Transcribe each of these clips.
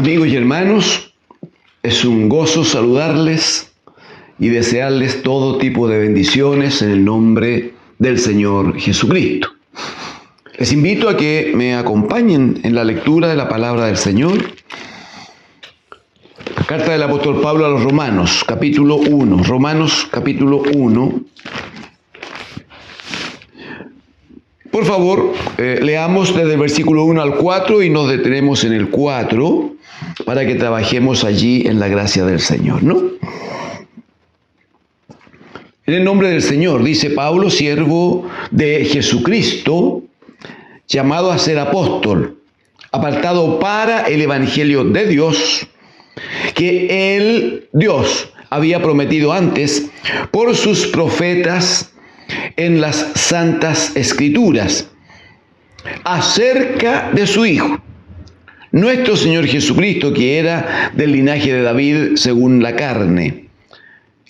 Amigos y hermanos, es un gozo saludarles y desearles todo tipo de bendiciones en el nombre del Señor Jesucristo. Les invito a que me acompañen en la lectura de la palabra del Señor. La carta del apóstol Pablo a los Romanos, capítulo 1. Romanos, capítulo 1. Por favor, leamos desde el versículo 1 al 4 y nos detenemos en el 4 para que trabajemos allí en la gracia del Señor, ¿no? En el nombre del Señor, dice Pablo, siervo de Jesucristo, llamado a ser apóstol, apartado para el evangelio de Dios, que el Dios había prometido antes por sus profetas en las santas escrituras, acerca de su Hijo, nuestro Señor Jesucristo, que era del linaje de David según la carne,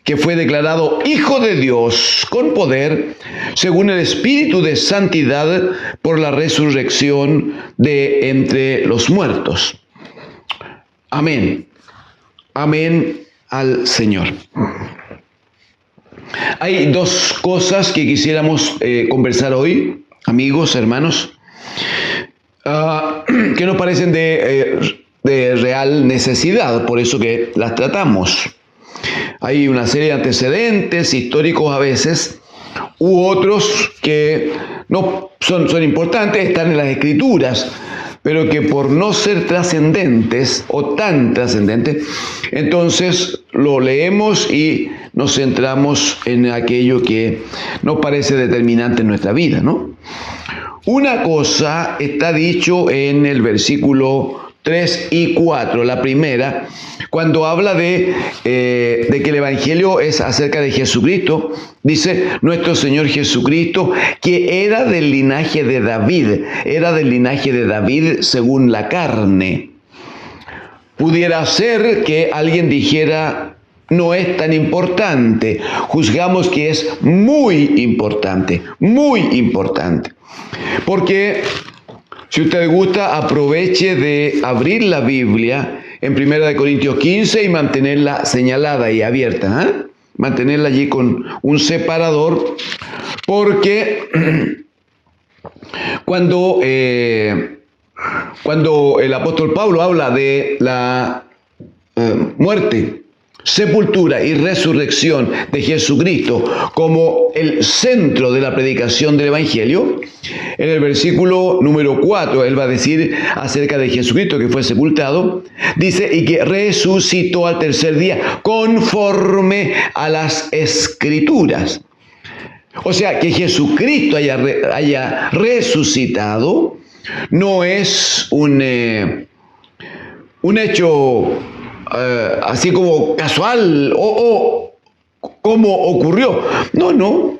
que fue declarado Hijo de Dios con poder, según el Espíritu de santidad, por la resurrección de entre los muertos. Amén. Amén al Señor. Hay dos cosas que quisiéramos conversar hoy, amigos, hermanos, que nos parecen de real necesidad, por eso que las tratamos. Hay una serie de antecedentes históricos a veces, u otros que no son importantes, están en las Escrituras, pero que por no ser trascendentes o tan trascendentes, entonces lo leemos y nos centramos en aquello que nos parece determinante en nuestra vida, ¿no? Una cosa está dicho en el versículo 3 y 4, la primera, cuando habla de que el Evangelio es acerca de Jesucristo, dice nuestro Señor Jesucristo, que era del linaje de David según la carne. Pudiera ser que alguien dijera, no es tan importante, juzgamos que es muy importante, porque si usted gusta, aproveche de abrir la Biblia en 1 Corintios 15 y mantenerla señalada y abierta, ¿eh? Mantenerla allí con un separador, porque cuando el apóstol Pablo habla de la muerte, sepultura y resurrección de Jesucristo como el centro de la predicación del Evangelio, en el versículo número 4, él va a decir acerca de Jesucristo que fue sepultado, dice, y que resucitó al tercer día conforme a las Escrituras. O sea, que Jesucristo haya resucitado no es un hecho así como casual o como ocurrió. No.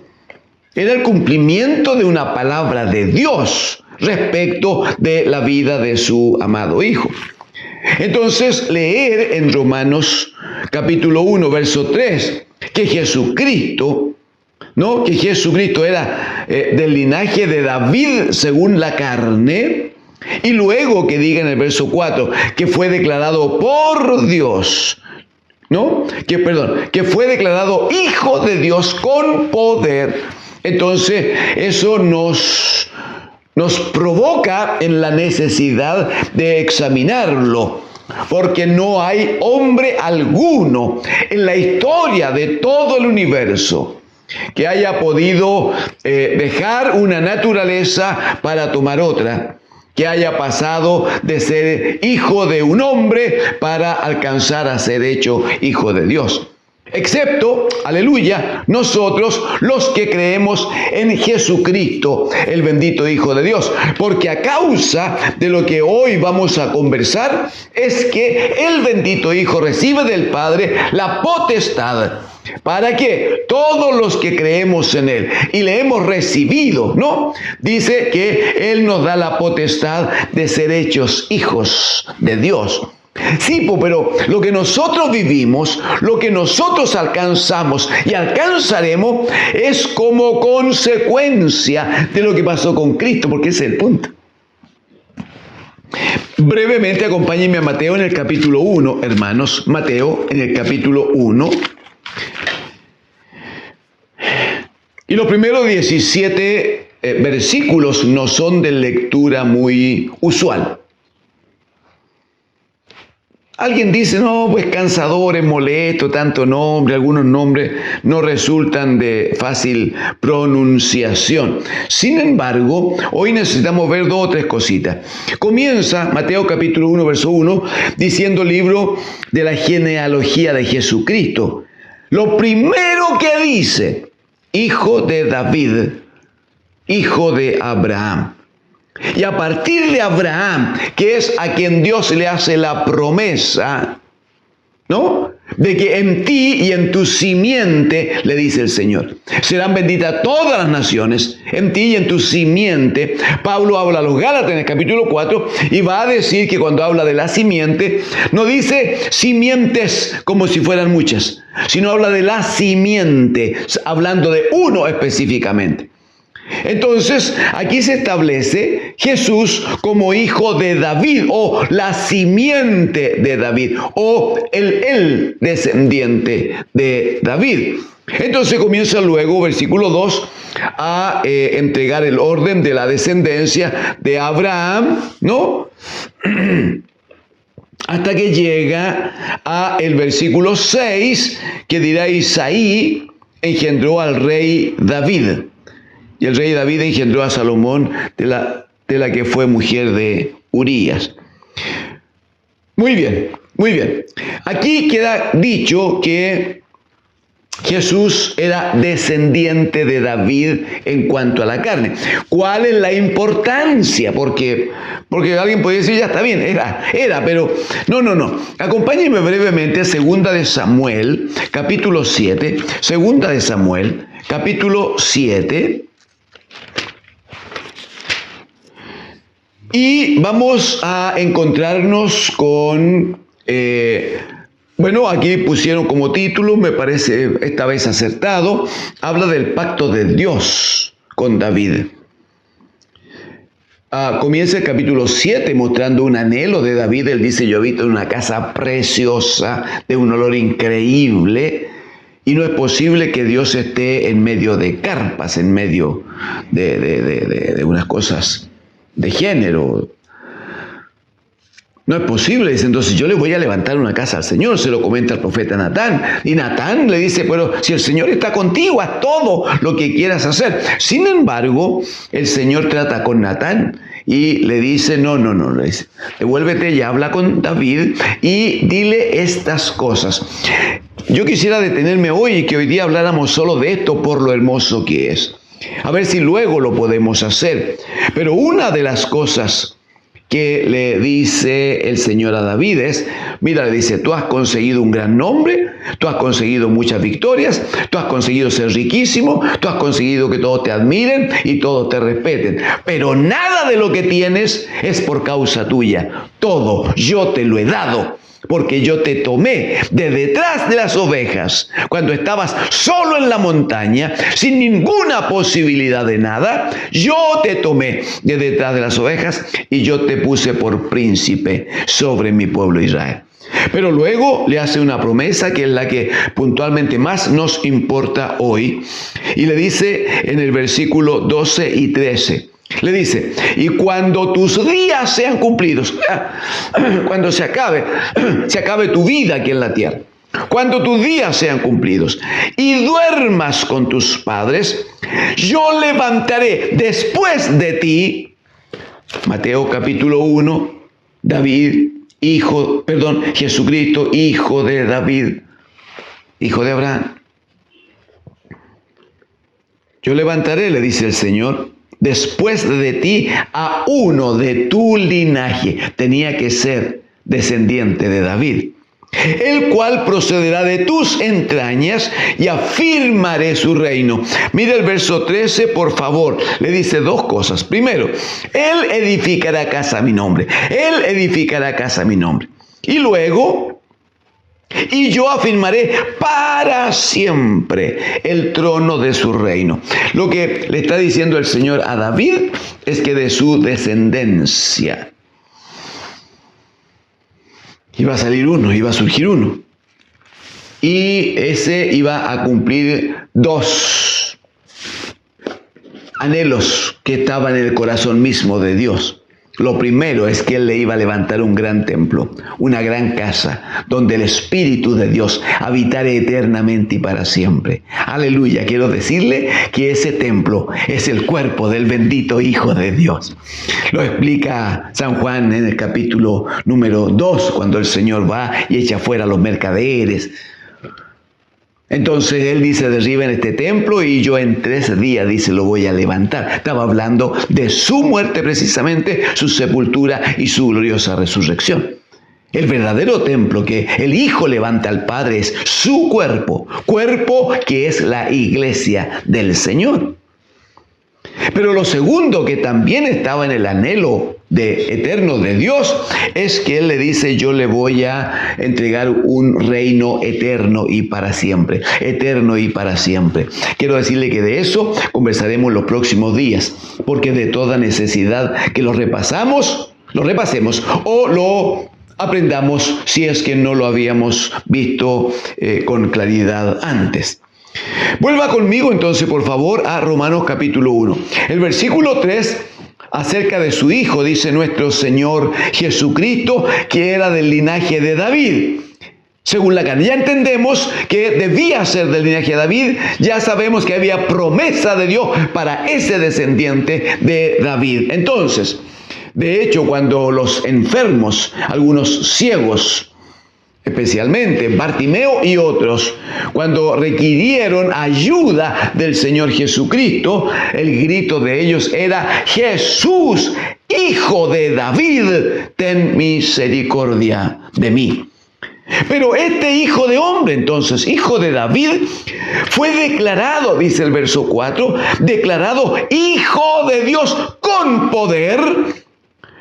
Era el cumplimiento de una palabra de Dios respecto de la vida de su amado Hijo. Entonces, leer en Romanos capítulo 1, verso 3, que Jesucristo era del linaje de David según la carne, y luego que diga en el verso 4 que fue declarado por Dios, que fue declarado Hijo de Dios con poder. Entonces, eso nos provoca en la necesidad de examinarlo, porque no hay hombre alguno en la historia de todo el universo que haya podido dejar una naturaleza para tomar otra, que haya pasado de ser hijo de un hombre para alcanzar a ser hecho hijo de Dios. Excepto, aleluya, nosotros los que creemos en Jesucristo, el bendito Hijo de Dios. Porque a causa de lo que hoy vamos a conversar, es que el bendito Hijo recibe del Padre la potestad. ¿Para qué? Todos los que creemos en Él y le hemos recibido, dice que Él nos da la potestad de ser hechos hijos de Dios. Sí, pero lo que nosotros vivimos, lo que nosotros alcanzamos y alcanzaremos es como consecuencia de lo que pasó con Cristo, porque ese es el punto. brevemente acompáñenme a Mateo en el capítulo 1, hermanos. Mateo en el capítulo 1. Y los primeros 17 versículos no son de lectura muy usual. Alguien dice, no, pues cansador, es molesto, tanto nombre, algunos nombres no resultan de fácil pronunciación. Sin embargo, hoy necesitamos ver dos o tres cositas. Comienza Mateo capítulo 1, verso 1, diciendo libro de la genealogía de Jesucristo. Lo primero que dice, hijo de David, hijo de Abraham. Y a partir de Abraham, que es a quien Dios le hace la promesa, ¿no? De que en ti y en tu simiente, le dice el Señor, serán benditas todas las naciones, en ti y en tu simiente. Pablo habla a los Gálatas en el capítulo 4 y va a decir que cuando habla de la simiente, no dice simientes como si fueran muchas, sino habla de la simiente, hablando de uno específicamente. Entonces, aquí se establece Jesús como hijo de David, o la simiente de David, o el descendiente de David. Entonces comienza luego, versículo 2, a entregar el orden de la descendencia de Abraham, ¿no? Hasta que llega a el versículo 6, que dirá: Isaí engendró al rey David. Y el rey David engendró a Salomón de la que fue mujer de Urías. Muy bien, muy bien. Aquí queda dicho que Jesús era descendiente de David en cuanto a la carne. ¿Cuál es la importancia? Porque alguien puede decir, ya está bien, era, pero no. Acompáñenme brevemente a 2 de Samuel, capítulo 7. 2 de Samuel, capítulo 7. Y vamos a encontrarnos con, aquí pusieron como título, me parece esta vez acertado, habla del pacto de Dios con David. Comienza el capítulo 7 mostrando un anhelo de David. Él dice: yo habito en una casa preciosa, de un olor increíble, y no es posible que Dios esté en medio de carpas, en medio de unas cosas de género. No es posible. Dice: entonces yo le voy a levantar una casa al Señor. Se lo comenta el profeta Natán. Y Natán le dice: pero si el Señor está contigo, haz todo lo que quieras hacer. Sin embargo, el Señor trata con Natán y le dice: no, le dice, devuélvete y habla con David y dile estas cosas. Yo quisiera detenerme hoy y que hoy día habláramos solo de esto por lo hermoso que es. A ver si luego lo podemos hacer. Pero una de las cosas que le dice el Señor a David es, mira, le dice: tú has conseguido un gran nombre, tú has conseguido muchas victorias, tú has conseguido ser riquísimo, tú has conseguido que todos te admiren y todos te respeten, pero nada de lo que tienes es por causa tuya. Todo yo te lo he dado, porque yo te tomé de detrás de las ovejas, cuando estabas solo en la montaña, sin ninguna posibilidad de nada. Yo te tomé de detrás de las ovejas y yo te puse por príncipe sobre mi pueblo Israel. Pero luego le hace una promesa que es la que puntualmente más nos importa hoy. Y le dice en el versículo 12 y 13. Le dice: y cuando tus días sean cumplidos, cuando se acabe tu vida aquí en la tierra, cuando tus días sean cumplidos y duermas con tus padres, yo levantaré después de ti, Mateo capítulo 1, Jesucristo, hijo de David, hijo de Abraham. Yo levantaré, le dice el Señor, después de ti a uno de tu linaje. Tenía que ser descendiente de David, el cual procederá de tus entrañas y afirmaré su reino. Mira el verso 13, por favor. Le dice dos cosas. Primero, él edificará casa a mi nombre. Él edificará casa a mi nombre. Y luego, y yo afirmaré para siempre el trono de su reino. Lo que le está diciendo el Señor a David es que de su descendencia. Iba a salir uno, iba a surgir uno. Y ese iba a cumplir dos anhelos que estaban en el corazón mismo de Dios. Lo primero es que Él le iba a levantar un gran templo, una gran casa, donde el Espíritu de Dios habitara eternamente y para siempre. Aleluya, quiero decirle que ese templo es el cuerpo del bendito Hijo de Dios. Lo explica San Juan en el capítulo número 2, cuando el Señor va y echa fuera a los mercaderes. Entonces Él dice, derriben este templo y yo en 3 días, dice, lo voy a levantar. Estaba hablando de su muerte precisamente, su sepultura y su gloriosa resurrección. El verdadero templo que el Hijo levanta al Padre es su cuerpo que es la iglesia del Señor. Pero lo segundo que también estaba en el anhelo eterno de Dios es que Él le dice, yo le voy a entregar un reino eterno y para siempre. Eterno y para siempre. Quiero decirle que de eso conversaremos los próximos días, porque de toda necesidad que lo repasemos o lo aprendamos si es que no lo habíamos visto con claridad antes. Vuelva conmigo entonces, por favor, a Romanos capítulo 1. El versículo 3, acerca de su Hijo, dice nuestro Señor Jesucristo, que era del linaje de David, según la carne. Ya entendemos que debía ser del linaje de David. Ya sabemos que había promesa de Dios para ese descendiente de David. Entonces, de hecho, cuando los enfermos, algunos ciegos, especialmente Bartimeo y otros, cuando requirieron ayuda del Señor Jesucristo, el grito de ellos era: Jesús, Hijo de David, ten misericordia de mí. Pero este Hijo de hombre, entonces, Hijo de David, fue declarado, dice el verso 4, declarado Hijo de Dios con poder,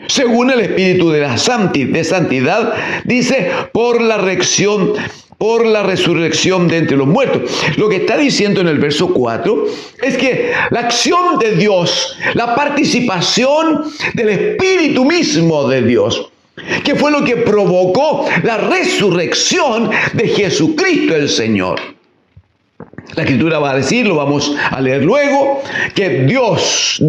según el Espíritu de santidad, dice, por la resurrección de entre los muertos. Lo que está diciendo en el verso 4 es que la acción de Dios, la participación del Espíritu mismo de Dios, que fue lo que provocó la resurrección de Jesucristo el Señor. La Escritura va a decir, lo vamos a leer luego, que Dios,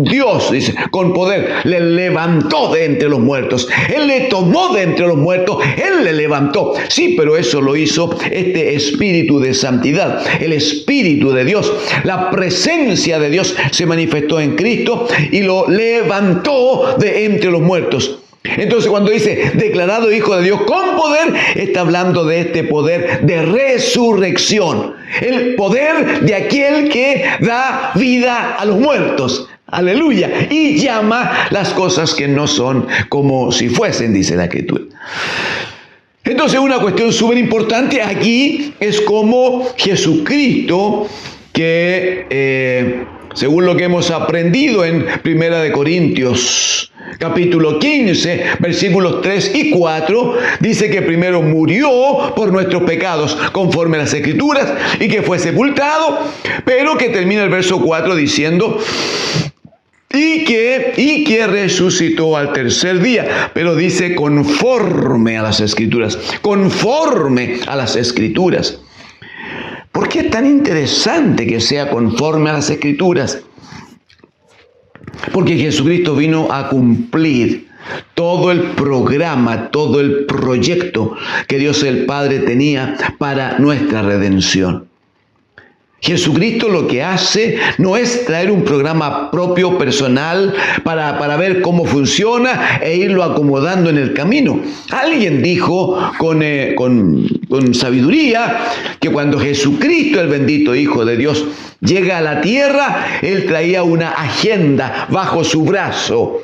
dice, con poder, le levantó de entre los muertos. Él le tomó de entre los muertos, Él le levantó. Sí, pero eso lo hizo este Espíritu de santidad, el Espíritu de Dios. La presencia de Dios se manifestó en Cristo y lo levantó de entre los muertos. Entonces, cuando dice declarado Hijo de Dios con poder, está hablando de este poder de resurrección, el poder de aquel que da vida a los muertos. Aleluya. Y llama las cosas que no son como si fuesen, dice la Escritura. Entonces, una cuestión súper importante aquí es cómo Jesucristo, que según lo que hemos aprendido en 1 de Corintios capítulo 15, versículos 3 y 4, dice que primero murió por nuestros pecados conforme a las Escrituras y que fue sepultado, pero que termina el verso 4 diciendo y que resucitó al tercer día, pero dice conforme a las Escrituras, conforme a las Escrituras. ¿Por qué es tan interesante que sea conforme a las Escrituras? Porque Jesucristo vino a cumplir todo el programa, todo el proyecto que Dios el Padre tenía para nuestra redención. Jesucristo lo que hace no es traer un programa propio, personal, para ver cómo funciona e irlo acomodando en el camino. Alguien dijo con sabiduría que cuando Jesucristo, el bendito Hijo de Dios, llega a la tierra, Él traía una agenda bajo su brazo.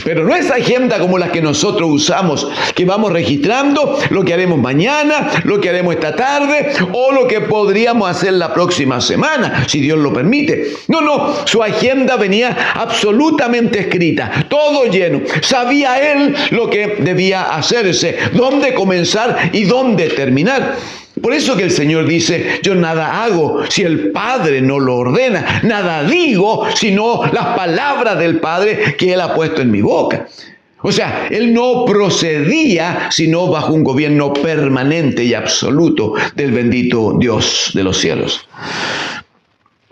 Pero no es agenda como la que nosotros usamos, que vamos registrando lo que haremos mañana, lo que haremos esta tarde o lo que podríamos hacer la próxima semana, si Dios lo permite. No, su agenda venía absolutamente escrita, todo lleno. Sabía Él lo que debía hacerse, dónde comenzar y dónde terminar. Por eso que el Señor dice, yo nada hago si el Padre no lo ordena, nada digo sino las palabras del Padre que Él ha puesto en mi boca. O sea, él no procedía sino bajo un gobierno permanente y absoluto del bendito Dios de los cielos.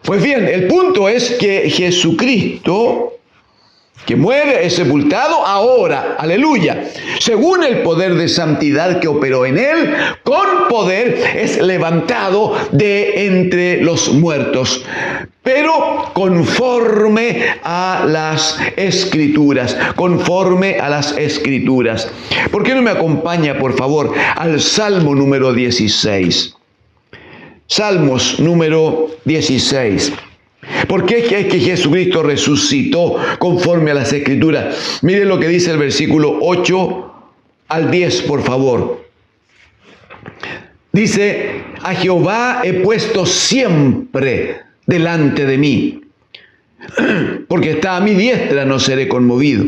Pues bien, el punto es que Jesucristo, que muere, es sepultado ahora, aleluya, según el poder de santidad que operó en él, con poder es levantado de entre los muertos, pero conforme a las Escrituras, conforme a las Escrituras. ¿Por qué no me acompaña, por favor, al Salmo número 16? Salmos número 16. ¿Por qué es que Jesucristo resucitó conforme a las Escrituras? Mire lo que dice el versículo 8 al 10, por favor. Dice, a Jehová he puesto siempre delante de mí, porque está a mi diestra, no seré conmovido.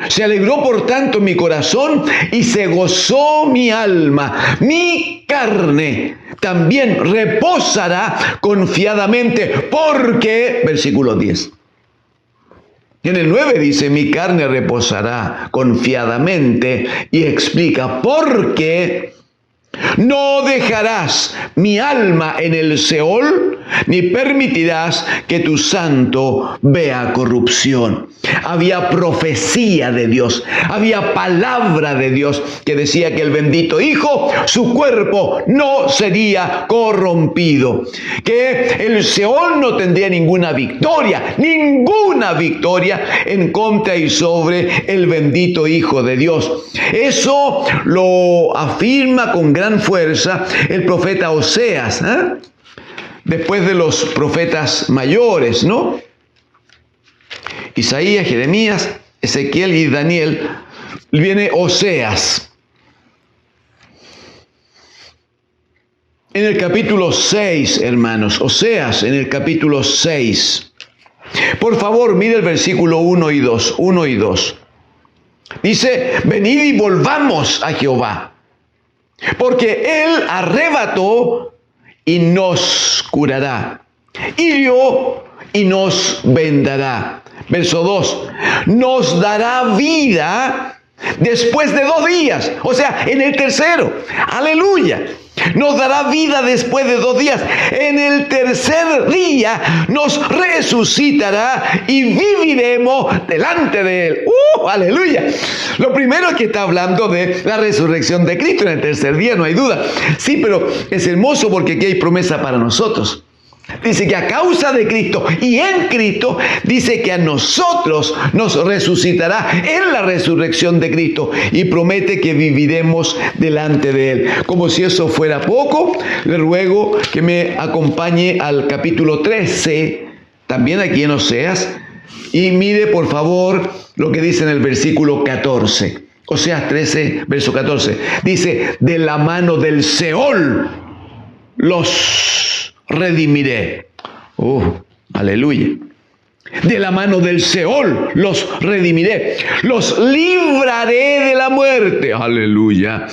Se alegró por tanto mi corazón y se gozó mi alma. Mi carne también reposará confiadamente, porque, versículo 10. En el 9 dice, mi carne reposará confiadamente, y explica, porque no dejarás mi alma en el Seol, ni permitirás que tu santo vea corrupción. Había profecía de Dios, había palabra de Dios que decía que el bendito Hijo, su cuerpo no sería corrompido, que el Seol no tendría ninguna victoria en contra y sobre el bendito Hijo de Dios. Eso lo afirma con gran fuerza el profeta Oseas, después de los profetas mayores, ¿no? Isaías, Jeremías, Ezequiel y Daniel, viene Oseas. En el capítulo 6, hermanos, Oseas en el capítulo 6. Por favor, mire el versículo 1 y 2, 1 y 2. Dice, venid y volvamos a Jehová, porque Él arrebató y nos curará, hirió y nos vendará. Verso 2, nos dará vida después de 2 días, o sea, en el tercero. Aleluya. Nos dará vida después de 2 días. En el tercer día nos resucitará y viviremos delante de Él. Aleluya. Lo primero es que está hablando de la resurrección de Cristo en el tercer día, no hay duda. Sí, pero es hermoso porque aquí hay promesa para nosotros. Dice que a causa de Cristo y en Cristo, dice que a nosotros nos resucitará en la resurrección de Cristo y promete que viviremos delante de Él. Como si eso fuera poco, le ruego que me acompañe al capítulo 13, también aquí en Oseas, y mire por favor lo que dice en el versículo 14. Oseas 13, verso 14. Dice, de la mano del Seol los redimiré. Aleluya. De la mano del Seol los redimiré. Los libraré de la muerte. Aleluya.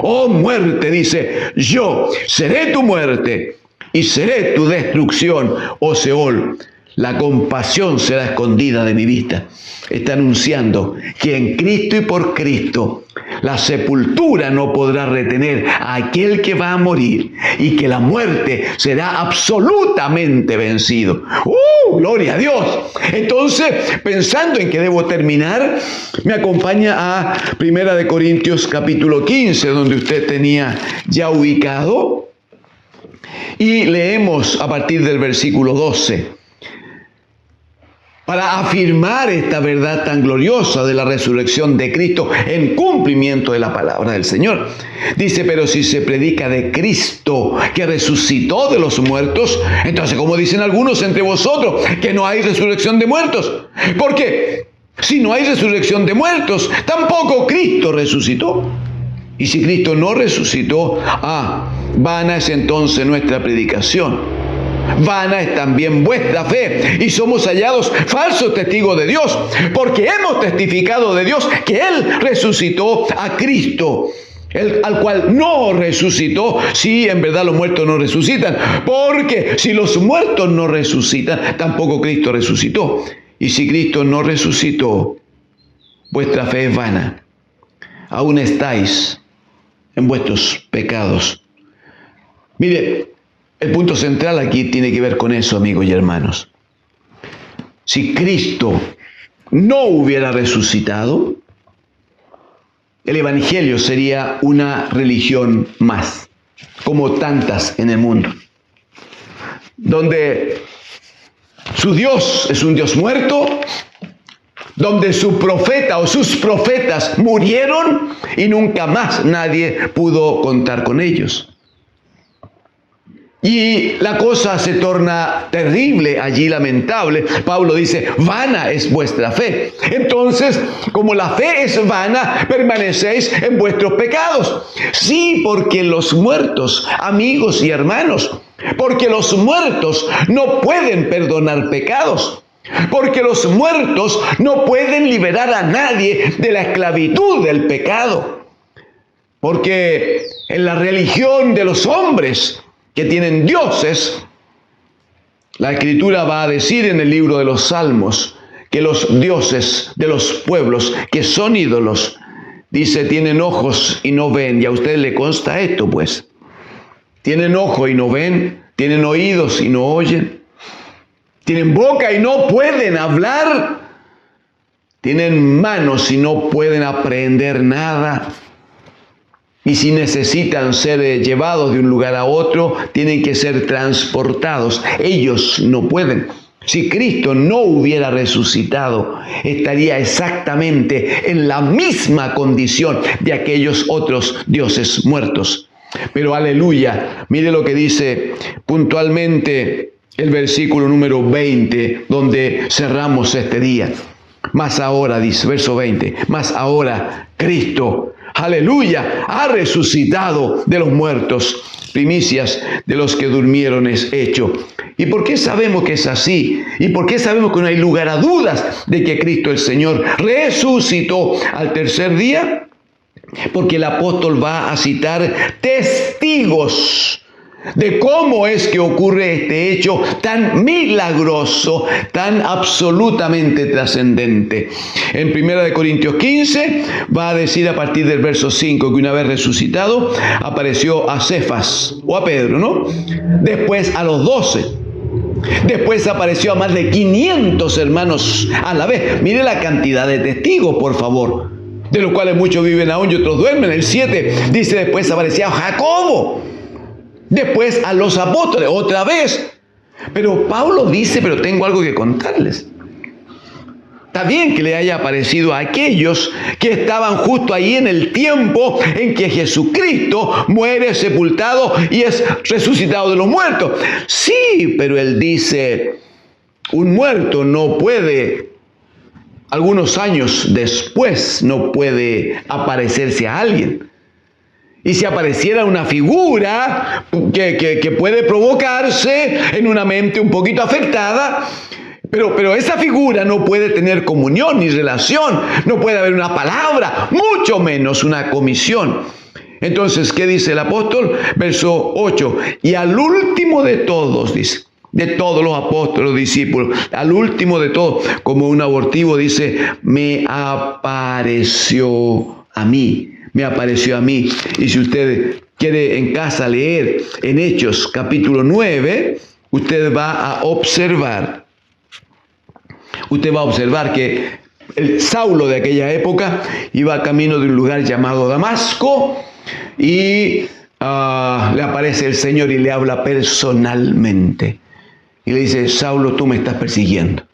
Oh muerte, dice, yo seré tu muerte y seré tu destrucción, oh Seol. La compasión será escondida de mi vista. Está anunciando que en Cristo y por Cristo la sepultura no podrá retener a aquel que va a morir y que la muerte será absolutamente vencido. ¡Gloria a Dios! Entonces, pensando en que debo terminar, me acompaña a 1 Corintios capítulo 15, donde usted tenía ya ubicado, y leemos a partir del versículo 12. Para afirmar esta verdad tan gloriosa de la resurrección de Cristo en cumplimiento de la palabra del Señor. Dice, pero si se predica de Cristo que resucitó de los muertos, entonces, como dicen algunos entre vosotros, que no hay resurrección de muertos. ¿Por qué? Si no hay resurrección de muertos, tampoco Cristo resucitó. Y si Cristo no resucitó, vana es entonces nuestra predicación. Vana es también vuestra fe, y somos hallados falsos testigos de Dios, porque hemos testificado de Dios que Él resucitó a Cristo, al cual no resucitó, si en verdad los muertos no resucitan, porque si los muertos no resucitan, tampoco Cristo resucitó. Y si Cristo no resucitó, vuestra fe es vana. Aún estáis en vuestros pecados. Mire, el punto central aquí tiene que ver con eso, amigos y hermanos. Si Cristo no hubiera resucitado, el Evangelio sería una religión más, como tantas en el mundo, donde su Dios es un Dios muerto, donde su profeta o sus profetas murieron y nunca más nadie pudo contar con ellos. Y la cosa se torna terrible, allí lamentable. Pablo dice, vana es vuestra fe. Entonces, como la fe es vana, permanecéis en vuestros pecados. Sí, porque los muertos, amigos y hermanos, porque los muertos no pueden perdonar pecados. Porque los muertos no pueden liberar a nadie de la esclavitud del pecado. Porque en la religión de los hombres que tienen dioses, la Escritura va a decir en el libro de los Salmos que los dioses de los pueblos que son ídolos, dice, tienen ojos y no ven. Y a usted le consta esto, pues. Tienen ojo y no ven, tienen oídos y no oyen, tienen boca y no pueden hablar, tienen manos y no pueden aprehender nada. Y si necesitan ser llevados de un lugar a otro, tienen que ser transportados. Ellos no pueden. Si Cristo no hubiera resucitado, estaría exactamente en la misma condición de aquellos otros dioses muertos. Pero aleluya, mire lo que dice puntualmente el versículo número 20, donde cerramos este día. Más ahora, dice, verso 20, más ahora Cristo, aleluya, ha resucitado de los muertos, primicias de los que durmieron es hecho. ¿Y por qué sabemos que es así? ¿Y por qué sabemos que no hay lugar a dudas de que Cristo el Señor resucitó al tercer día? Porque el apóstol va a citar testigos de cómo es que ocurre este hecho tan milagroso, tan absolutamente trascendente. En 1 Corintios 15 va a decir a partir del verso 5 que una vez resucitado apareció a Cefas o a Pedro, ¿no? Después a los 12. Después apareció a más de 500 hermanos a la vez. Mire la cantidad de testigos, por favor, de los cuales muchos viven aún y otros duermen. El 7 dice, después aparecía a Jacobo. Después a los apóstoles, otra vez. Pero Pablo dice, pero tengo algo que contarles. Está bien que le haya aparecido a aquellos que estaban justo ahí en el tiempo en que Jesucristo muere sepultado y es resucitado de los muertos. Sí, pero él dice, un muerto no puede, algunos años después, no puede aparecerse a alguien. Y si apareciera una figura que puede provocarse en una mente un poquito afectada, pero esa figura no puede tener comunión ni relación, no puede haber una palabra, mucho menos una comisión. Entonces, ¿qué dice el apóstol? Verso 8, y al último de todos, dice, de todos los apóstoles, los discípulos, al último de todos, como un abortivo, dice, me apareció a mí. Me apareció a mí. Y si usted quiere en casa leer en Hechos capítulo 9, usted va a observar que el Saulo de aquella época iba camino de un lugar llamado Damasco y le aparece el Señor y le habla personalmente. Y le dice, Saulo, tú me estás persiguiendo.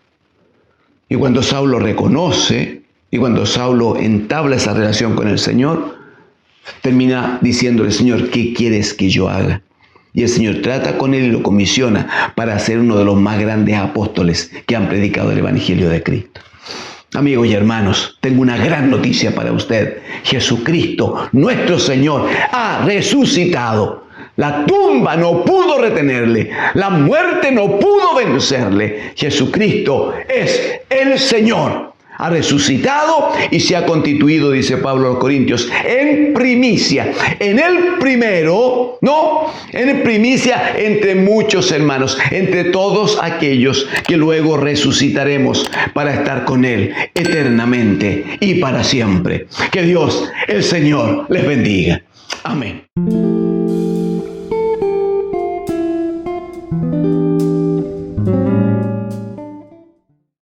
Y cuando Saulo reconoce, y cuando Saulo entabla esa relación con el Señor, termina diciéndole, Señor, ¿qué quieres que yo haga? Y el Señor trata con él y lo comisiona para ser uno de los más grandes apóstoles que han predicado el Evangelio de Cristo. Amigos y hermanos, tengo una gran noticia para usted. Jesucristo, nuestro Señor, ha resucitado. La tumba no pudo retenerle. La muerte no pudo vencerle. Jesucristo es el Señor. ha resucitado y se ha constituido, dice Pablo a los Corintios, en primicia, en el primero, no, en primicia entre muchos hermanos, entre todos aquellos que luego resucitaremos para estar con Él eternamente y para siempre. Que Dios, el Señor, les bendiga. Amén.